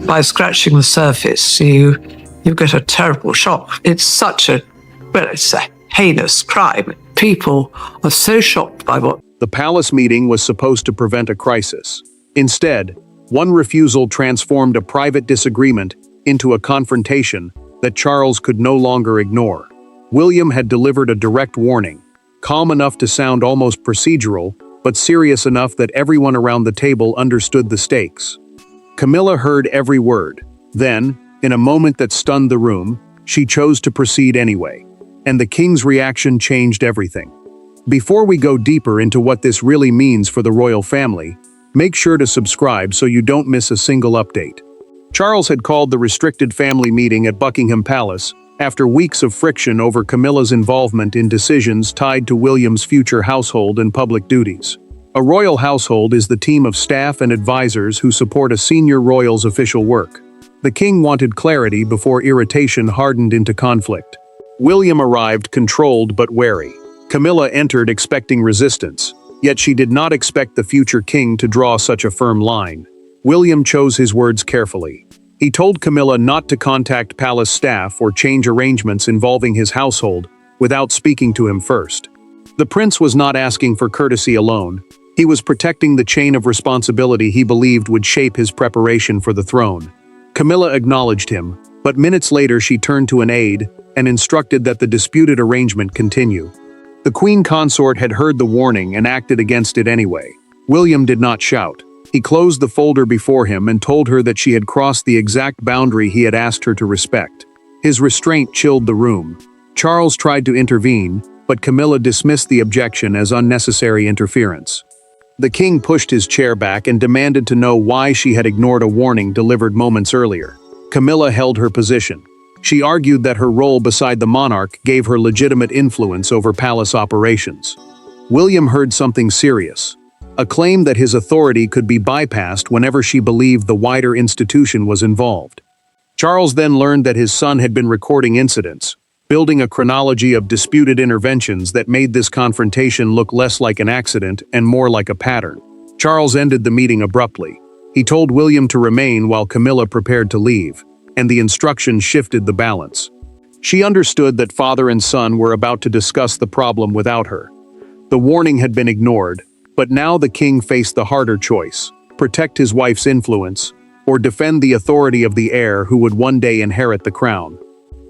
by scratching the surface, you get a terrible shock. It's it's a heinous crime. People are so shocked by what... The palace meeting was supposed to prevent a crisis. Instead, one refusal transformed a private disagreement into a confrontation that Charles could no longer ignore. William had delivered a direct warning, calm enough to sound almost procedural, but serious enough that everyone around the table understood the stakes. Camilla heard every word. Then, in a moment that stunned the room, she chose to proceed anyway. And the king's reaction changed everything. Before we go deeper into what this really means for the royal family, make sure to subscribe so you don't miss a single update. Charles had called the restricted family meeting at Buckingham Palace after weeks of friction over Camilla's involvement in decisions tied to William's future household and public duties. A royal household is the team of staff and advisors who support a senior royal's official work. The king wanted clarity before irritation hardened into conflict. William arrived controlled but wary. Camilla entered expecting resistance, yet she did not expect the future king to draw such a firm line. William chose his words carefully. He told Camilla not to contact palace staff or change arrangements involving his household without speaking to him first. The prince was not asking for courtesy alone. He was protecting the chain of responsibility he believed would shape his preparation for the throne. Camilla acknowledged him, but minutes later she turned to an aide and instructed that the disputed arrangement continue. The queen consort had heard the warning and acted against it anyway. William did not shout. He closed the folder before him and told her that she had crossed the exact boundary he had asked her to respect. His restraint chilled the room. Charles tried to intervene, but Camilla dismissed the objection as unnecessary interference. The king pushed his chair back and demanded to know why she had ignored a warning delivered moments earlier. Camilla held her position. She argued that her role beside the monarch gave her legitimate influence over palace operations. William heard something serious. A claim that his authority could be bypassed whenever she believed the wider institution was involved. Charles then learned that his son had been recording incidents, building a chronology of disputed interventions that made this confrontation look less like an accident and more like a pattern. Charles ended the meeting abruptly. He told William to remain while Camilla prepared to leave, and the instructions shifted the balance. She understood that father and son were about to discuss the problem without her. The warning had been ignored, but now the king faced the harder choice: protect his wife's influence, or defend the authority of the heir who would one day inherit the crown.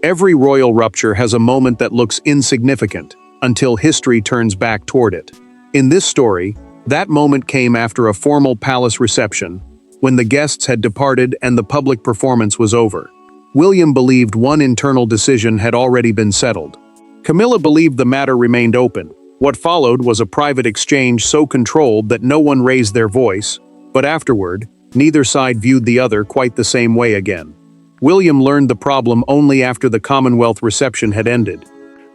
Every royal rupture has a moment that looks insignificant, until history turns back toward it. In this story, that moment came after a formal palace reception, when the guests had departed and the public performance was over. William believed one internal decision had already been settled. Camilla believed the matter remained open. What followed was a private exchange so controlled that no one raised their voice, but afterward, neither side viewed the other quite the same way again. William learned the problem only after the Commonwealth reception had ended.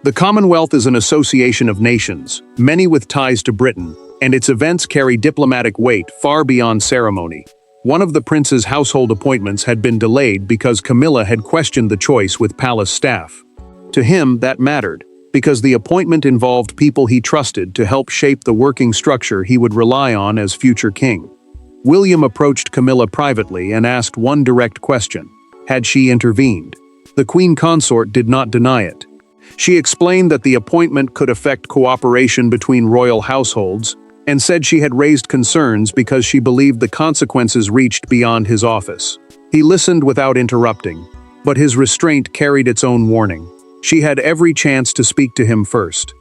The Commonwealth is an association of nations, many with ties to Britain, and its events carry diplomatic weight far beyond ceremony. One of the prince's household appointments had been delayed because Camilla had questioned the choice with palace staff. To him, that mattered, because the appointment involved people he trusted to help shape the working structure he would rely on as future king. William approached Camilla privately and asked one direct question: had she intervened? The queen consort did not deny it. She explained that the appointment could affect cooperation between royal households, and said she had raised concerns because she believed the consequences reached beyond his office. He listened without interrupting, but his restraint carried its own warning. She had every chance to speak to him first.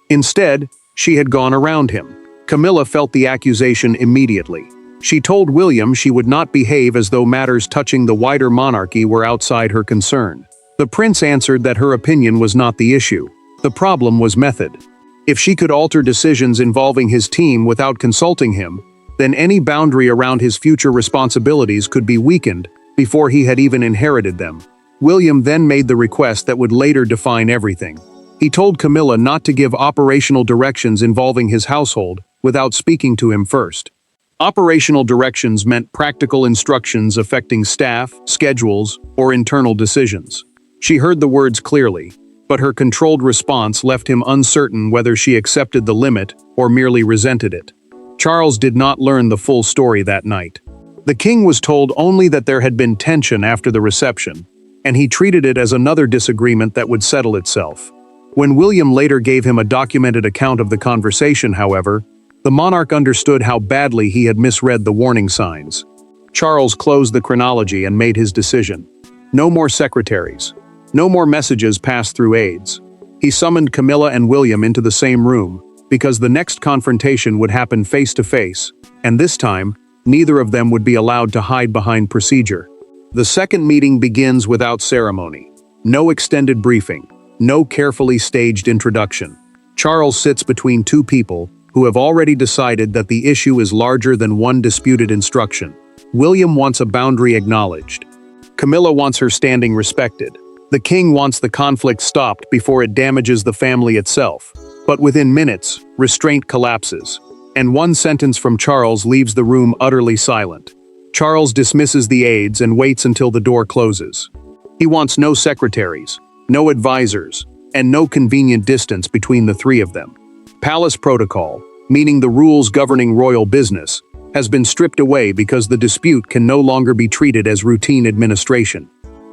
Instead, she had gone around him. Camilla felt the accusation immediately. She told William she would not behave as though matters touching the wider monarchy were outside her concern. The prince answered that her opinion was not the issue. The problem was method. If she could alter decisions involving his team without consulting him, then any boundary around his future responsibilities could be weakened before he had even inherited them. William then made the request that would later define everything. He told Camilla not to give operational directions involving his household without speaking to him first. Operational directions meant practical instructions affecting staff, schedules, or internal decisions. She heard the words clearly, but her controlled response left him uncertain whether she accepted the limit or merely resented it. Charles did not learn the full story that night. The king was told only that there had been tension after the reception, and he treated it as another disagreement that would settle itself. When William later gave him a documented account of the conversation, however, the monarch understood how badly he had misread the warning signs. Charles closed the chronology and made his decision. No more secretaries. No more messages passed through aides. He summoned Camilla and William into the same room, because the next confrontation would happen face to face, and this time, neither of them would be allowed to hide behind procedure. The second meeting begins without ceremony. No extended briefing. No carefully staged introduction. Charles sits between two people who have already decided that the issue is larger than one disputed instruction. William wants a boundary acknowledged. Camilla wants her standing respected. The king wants the conflict stopped before it damages the family itself. But within minutes, restraint collapses, and one sentence from Charles leaves the room utterly silent. Charles dismisses the aides and waits until the door closes. He wants no secretaries, no advisors, and no convenient distance between the three of them. Palace protocol, meaning the rules governing royal business, has been stripped away because the dispute can no longer be treated as routine administration.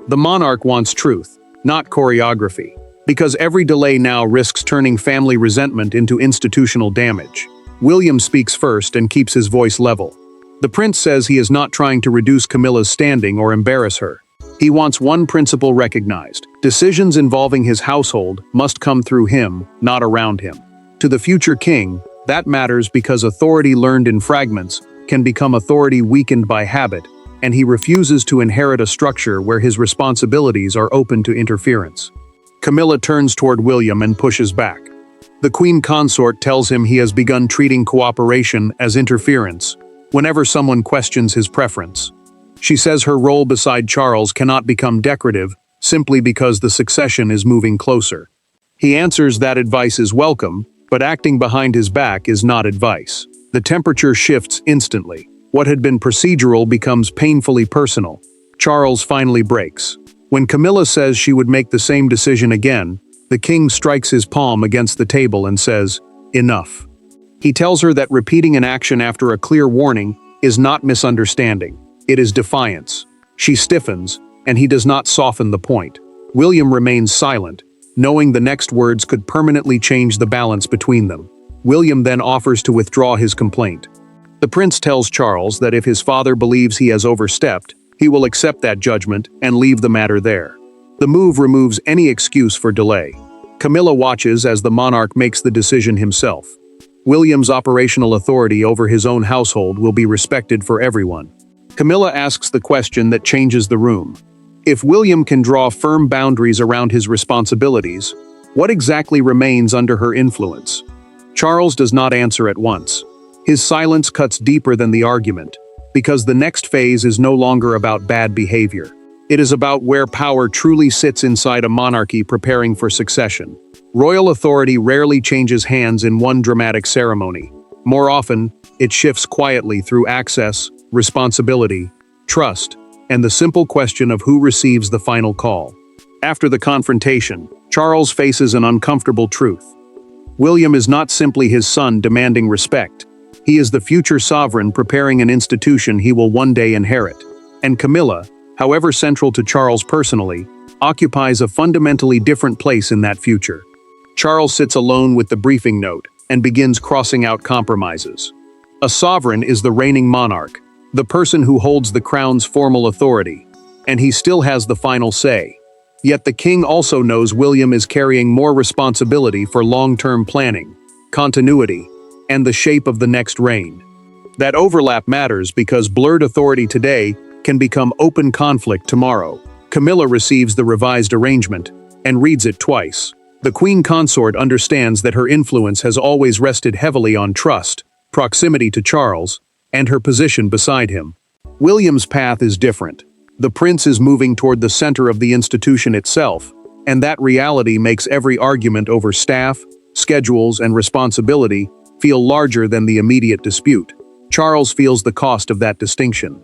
The monarch wants truth, not choreography, because every delay now risks turning family resentment into institutional damage. William speaks first and keeps his voice level. The prince says he is not trying to reduce Camilla's standing or embarrass her. He wants one principle recognized: decisions involving his household must come through him, not around him. To the future king, that matters because authority learned in fragments can become authority weakened by habit, and he refuses to inherit a structure where his responsibilities are open to interference. Camilla turns toward William and pushes back. The queen consort tells him he has begun treating cooperation as interference whenever someone questions his preference. She says her role beside Charles cannot become decorative simply because the succession is moving closer. He answers that advice is welcome, but acting behind his back is not advice. The temperature shifts instantly. What had been procedural becomes painfully personal. Charles finally breaks. When Camilla says she would make the same decision again, the king strikes his palm against the table and says, "Enough." He tells her that repeating an action after a clear warning is not misunderstanding. It is defiance. She stiffens, and he does not soften the point. William remains silent, knowing the next words could permanently change the balance between them. William then offers to withdraw his complaint. The prince tells Charles that if his father believes he has overstepped, he will accept that judgment and leave the matter there. The move removes any excuse for delay. Camilla watches as the monarch makes the decision himself. William's operational authority over his own household will be respected for everyone. Camilla asks the question that changes the room. If William can draw firm boundaries around his responsibilities, what exactly remains under her influence? Charles does not answer at once. His silence cuts deeper than the argument, because the next phase is no longer about bad behavior. It is about where power truly sits inside a monarchy preparing for succession. Royal authority rarely changes hands in one dramatic ceremony. More often, it shifts quietly through access, responsibility, trust, and the simple question of who receives the final call. After the confrontation, Charles faces an uncomfortable truth. William is not simply his son demanding respect. He is the future sovereign preparing an institution he will one day inherit. And Camilla, however central to Charles personally, occupies a fundamentally different place in that future. Charles sits alone with the briefing note and begins crossing out compromises. A sovereign is the reigning monarch, the person who holds the crown's formal authority, and he still has the final say. Yet the king also knows William is carrying more responsibility for long-term planning, continuity, and the shape of the next reign. That overlap matters because blurred authority today can become open conflict tomorrow. Camilla receives the revised arrangement and reads it twice. The queen consort understands that her influence has always rested heavily on trust, proximity to Charles, and her position beside him. William's path is different. The prince is moving toward the center of the institution itself, and that reality makes every argument over staff, schedules, and responsibility feel larger than the immediate dispute. Charles feels the cost of that distinction.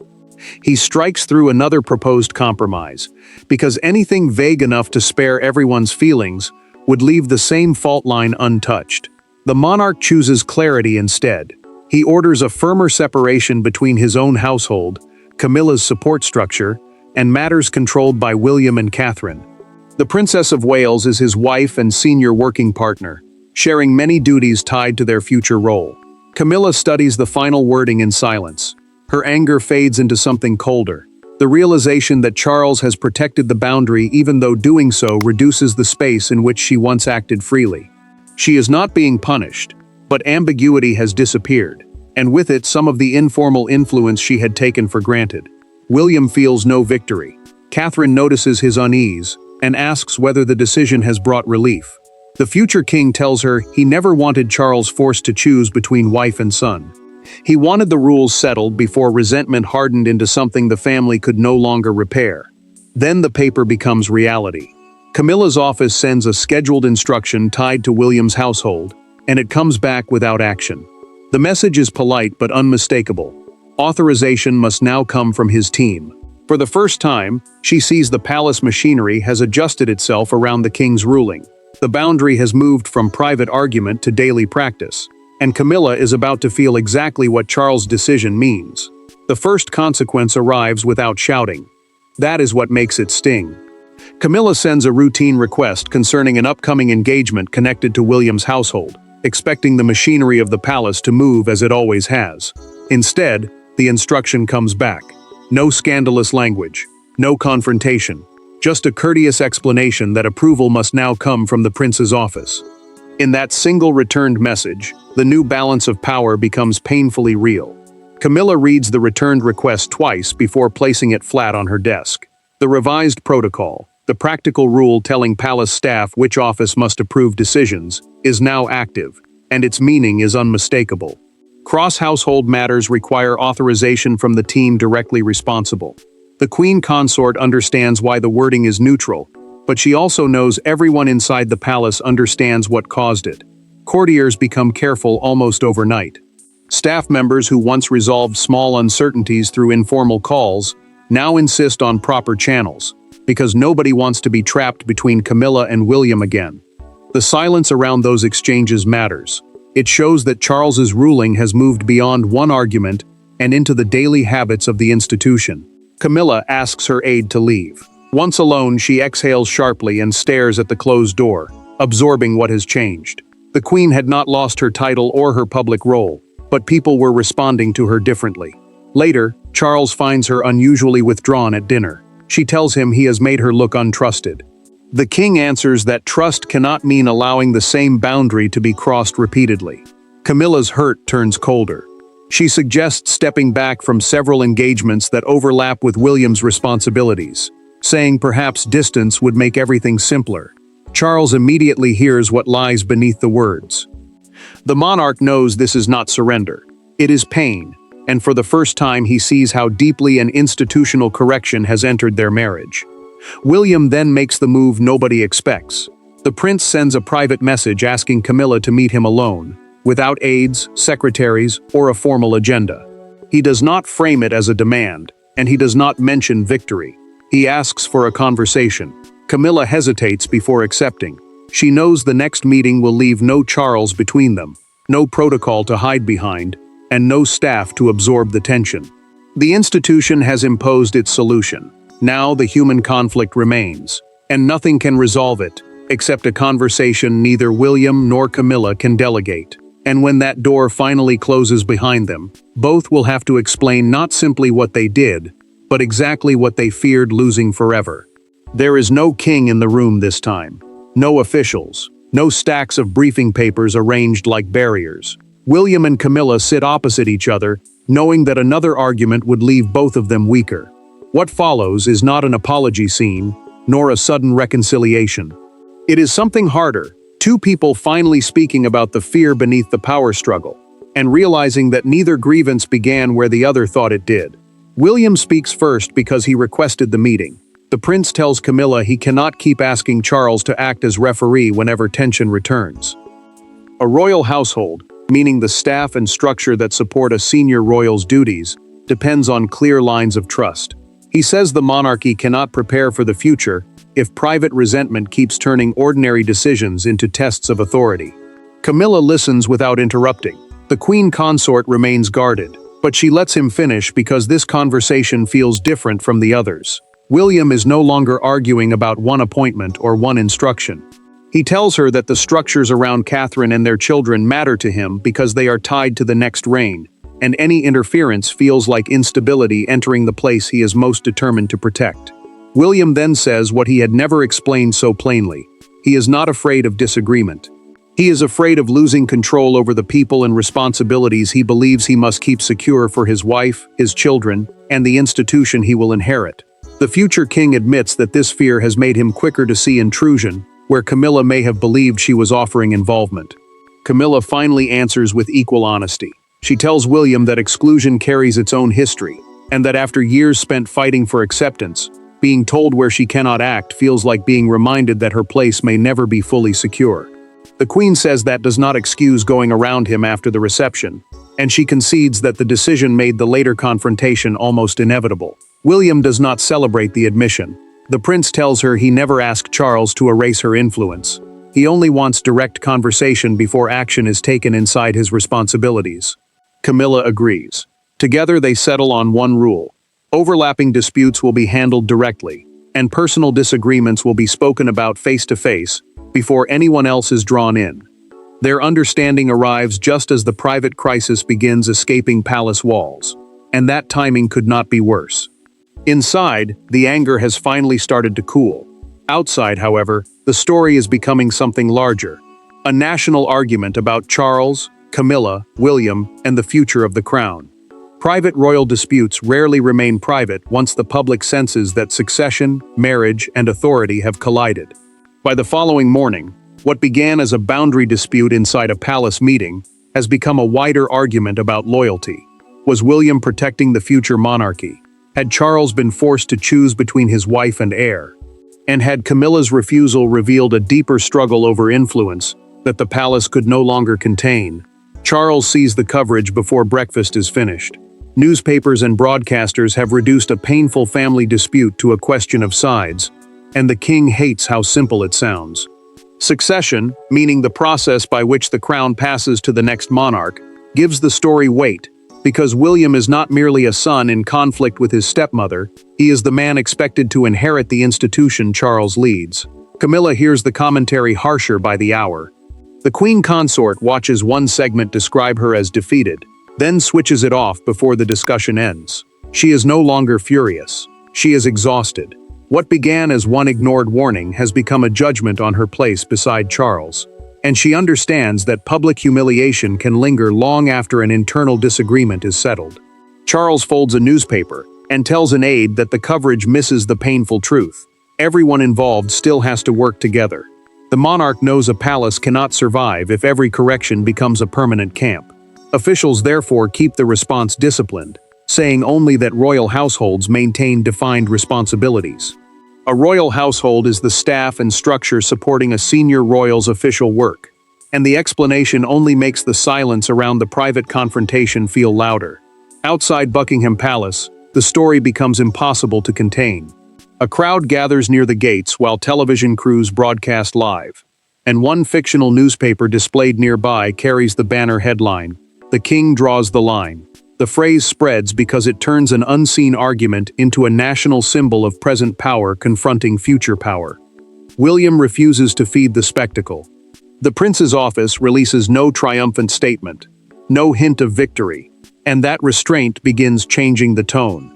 He strikes through another proposed compromise, because anything vague enough to spare everyone's feelings would leave the same fault line untouched. The monarch chooses clarity instead. He orders a firmer separation between his own household, Camilla's support structure, and matters controlled by William and Catherine. The Princess of Wales is his wife and senior working partner, sharing many duties tied to their future role. Camilla studies the final wording in silence. Her anger fades into something colder. The realization that Charles has protected the boundary even though doing so reduces the space in which she once acted freely. She is not being punished, but ambiguity has disappeared, and with it some of the informal influence she had taken for granted. William feels no victory. Catherine notices his unease and asks whether the decision has brought relief. The future king tells her he never wanted Charles forced to choose between wife and son. He wanted the rules settled before resentment hardened into something the family could no longer repair. Then the paper becomes reality. Camilla's office sends a scheduled instruction tied to William's household, and it comes back without action. The message is polite but unmistakable. Authorization must now come from his team. For the first time, she sees the palace machinery has adjusted itself around the king's ruling. The boundary has moved from private argument to daily practice, and Camilla is about to feel exactly what Charles' decision means. The first consequence arrives without shouting. That is what makes it sting. Camilla sends a routine request concerning an upcoming engagement connected to William's household, expecting the machinery of the palace to move as it always has. Instead, the instruction comes back. No scandalous language, no confrontation, just a courteous explanation that approval must now come from the prince's office. In that single returned message, the new balance of power becomes painfully real. Camilla reads the returned request twice before placing it flat on her desk. The revised protocol, the practical rule telling palace staff which office must approve decisions, is now active, and its meaning is unmistakable. Cross-household matters require authorization from the team directly responsible. The Queen Consort understands why the wording is neutral, but she also knows everyone inside the palace understands what caused it. Courtiers become careful almost overnight. Staff members who once resolved small uncertainties through informal calls now insist on proper channels, because nobody wants to be trapped between Camilla and William again. The silence around those exchanges matters. It shows that Charles's ruling has moved beyond one argument and into the daily habits of the institution. Camilla asks her aide to leave. Once alone, she exhales sharply and stares at the closed door, absorbing what has changed. The Queen had not lost her title or her public role, but people were responding to her differently. Later, Charles finds her unusually withdrawn at dinner. She tells him he has made her look untrusted. The king answers that trust cannot mean allowing the same boundary to be crossed repeatedly. Camilla's hurt turns colder. She suggests stepping back from several engagements that overlap with William's responsibilities, saying perhaps distance would make everything simpler. Charles immediately hears what lies beneath the words. The monarch knows this is not surrender. It is pain, and for the first time he sees how deeply an institutional correction has entered their marriage. William then makes the move nobody expects. The prince sends a private message asking Camilla to meet him alone, without aides, secretaries, or a formal agenda. He does not frame it as a demand, and he does not mention victory. He asks for a conversation. Camilla hesitates before accepting. She knows the next meeting will leave no Charles between them, no protocol to hide behind, and no staff to absorb the tension. The institution has imposed its solution. Now the human conflict remains, and nothing can resolve it, except a conversation neither William nor Camilla can delegate. And when that door finally closes behind them, both will have to explain not simply what they did, but exactly what they feared losing forever. There is no king in the room this time. No officials. No stacks of briefing papers arranged like barriers. William and Camilla sit opposite each other, knowing that another argument would leave both of them weaker. What follows is not an apology scene, nor a sudden reconciliation. It is something harder, two people finally speaking about the fear beneath the power struggle, and realizing that neither grievance began where the other thought it did. William speaks first because he requested the meeting. The prince tells Camilla he cannot keep asking Charles to act as referee whenever tension returns. A royal household, meaning the staff and structure that support a senior royal's duties, depends on clear lines of trust. He says the monarchy cannot prepare for the future if private resentment keeps turning ordinary decisions into tests of authority. Camilla listens without interrupting. The Queen Consort remains guarded. But she lets him finish because this conversation feels different from the others. William is no longer arguing about one appointment or one instruction. He tells her that the structures around Catherine and their children matter to him because they are tied to the next reign, and any interference feels like instability entering the place he is most determined to protect. William then says what he had never explained so plainly. He is not afraid of disagreement. He is afraid of losing control over the people and responsibilities he believes he must keep secure for his wife, his children, and the institution he will inherit. The future king admits that this fear has made him quicker to see intrusion, where Camilla may have believed she was offering involvement. Camilla finally answers with equal honesty. She tells William that exclusion carries its own history, and that after years spent fighting for acceptance, being told where she cannot act feels like being reminded that her place may never be fully secure. The Queen says that does not excuse going around him after the reception, and she concedes that the decision made the later confrontation almost inevitable. William does not celebrate the admission. The prince tells her he never asked Charles to erase her influence. He only wants direct conversation before action is taken inside his responsibilities. Camilla agrees. Together they settle on one rule. Overlapping disputes will be handled directly, and personal disagreements will be spoken about face-to-face before anyone else is drawn in. Their understanding arrives just as the private crisis begins escaping palace walls, and that timing could not be worse. Inside, the anger has finally started to cool. Outside, however, the story is becoming something larger. A national argument about Charles, Camilla, William, and the future of the crown. Private royal disputes rarely remain private once the public senses that succession, marriage, and authority have collided. By the following morning, what began as a boundary dispute inside a palace meeting has become a wider argument about loyalty. Was William protecting the future monarchy? Had Charles been forced to choose between his wife and heir? And had Camilla's refusal revealed a deeper struggle over influence that the palace could no longer contain? Charles sees the coverage before breakfast is finished. Newspapers and broadcasters have reduced a painful family dispute to a question of sides, and the king hates how simple it sounds. Succession, meaning the process by which the crown passes to the next monarch, gives the story weight, because William is not merely a son in conflict with his stepmother, he is the man expected to inherit the institution Charles leads. Camilla hears the commentary harsher by the hour. The queen consort watches one segment describe her as defeated, then switches it off before the discussion ends. She is no longer furious. She is exhausted. What began as one ignored warning has become a judgment on her place beside Charles, and she understands that public humiliation can linger long after an internal disagreement is settled. Charles folds a newspaper and tells an aide that the coverage misses the painful truth. Everyone involved still has to work together. The monarch knows a palace cannot survive if every correction becomes a permanent camp. Officials therefore keep the response disciplined, saying only that royal households maintain defined responsibilities. A royal household is the staff and structure supporting a senior royal's official work, and the explanation only makes the silence around the private confrontation feel louder. Outside Buckingham Palace, the story becomes impossible to contain. A crowd gathers near the gates while television crews broadcast live, and one fictional newspaper displayed nearby carries the banner headline, "The King draws the line." The phrase spreads because it turns an unseen argument into a national symbol of present power confronting future power. William refuses to feed the spectacle. The prince's office releases no triumphant statement, no hint of victory, and that restraint begins changing the tone.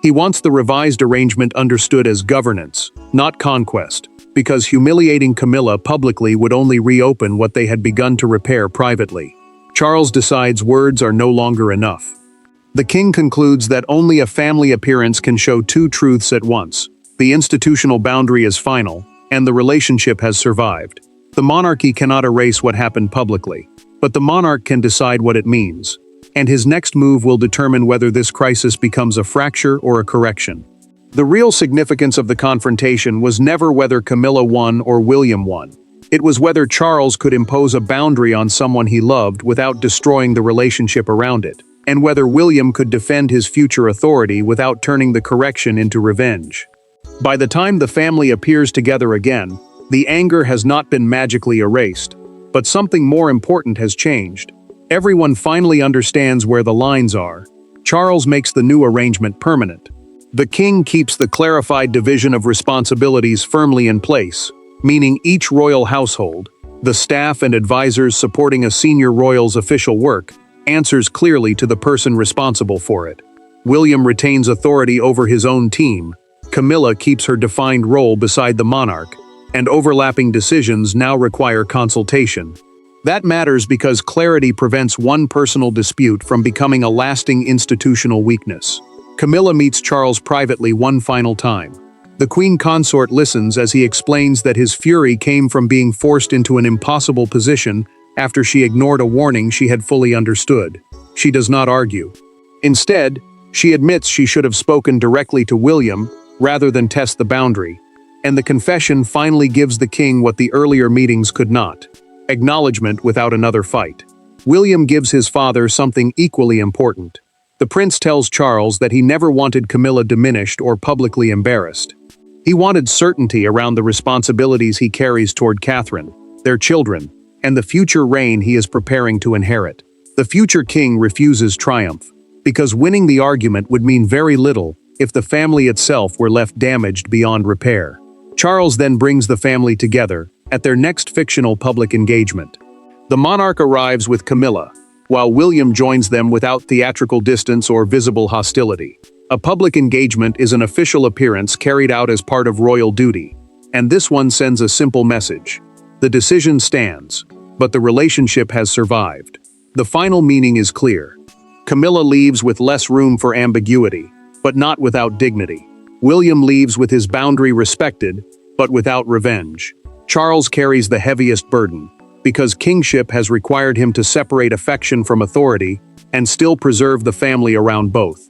He wants the revised arrangement understood as governance, not conquest, because humiliating Camilla publicly would only reopen what they had begun to repair privately. Charles decides words are no longer enough. The king concludes that only a family appearance can show two truths at once. The institutional boundary is final, and the relationship has survived. The monarchy cannot erase what happened publicly, but the monarch can decide what it means, and his next move will determine whether this crisis becomes a fracture or a correction. The real significance of the confrontation was never whether Camilla won or William won. It was whether Charles could impose a boundary on someone he loved without destroying the relationship around it, and whether William could defend his future authority without turning the correction into revenge. By the time the family appears together again, the anger has not been magically erased, but something more important has changed. Everyone finally understands where the lines are. Charles makes the new arrangement permanent. The king keeps the clarified division of responsibilities firmly in place, meaning each royal household, the staff and advisors supporting a senior royal's official work, answers clearly to the person responsible for it. William retains authority over his own team, Camilla keeps her defined role beside the monarch, and overlapping decisions now require consultation. That matters because clarity prevents one personal dispute from becoming a lasting institutional weakness. Camilla meets Charles privately one final time. The queen consort listens as he explains that his fury came from being forced into an impossible position after she ignored a warning she had fully understood. She does not argue. Instead, she admits she should have spoken directly to William rather than test the boundary, and the confession finally gives the king what the earlier meetings could not: acknowledgement without another fight. William gives his father something equally important. The prince tells Charles that he never wanted Camilla diminished or publicly embarrassed. He wanted certainty around the responsibilities he carries toward Catherine, their children, and the future reign he is preparing to inherit. The future king refuses triumph, because winning the argument would mean very little if the family itself were left damaged beyond repair. Charles then brings the family together at their next fictional public engagement. The monarch arrives with Camilla, while William joins them without theatrical distance or visible hostility. A public engagement is an official appearance carried out as part of royal duty, and this one sends a simple message. The decision stands, but the relationship has survived. The final meaning is clear. Camilla leaves with less room for ambiguity, but not without dignity. William leaves with his boundary respected, but without revenge. Charles carries the heaviest burden, because kingship has required him to separate affection from authority and still preserve the family around both.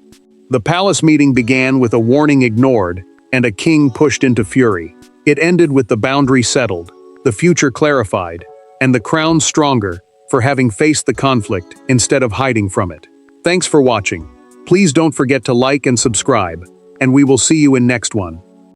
The palace meeting began with a warning ignored and a king pushed into fury. It ended with the boundary settled, the future clarified, and the crown stronger for having faced the conflict instead of hiding from it. Thanks for watching. Please don't forget to like and subscribe, and we will see you in next one.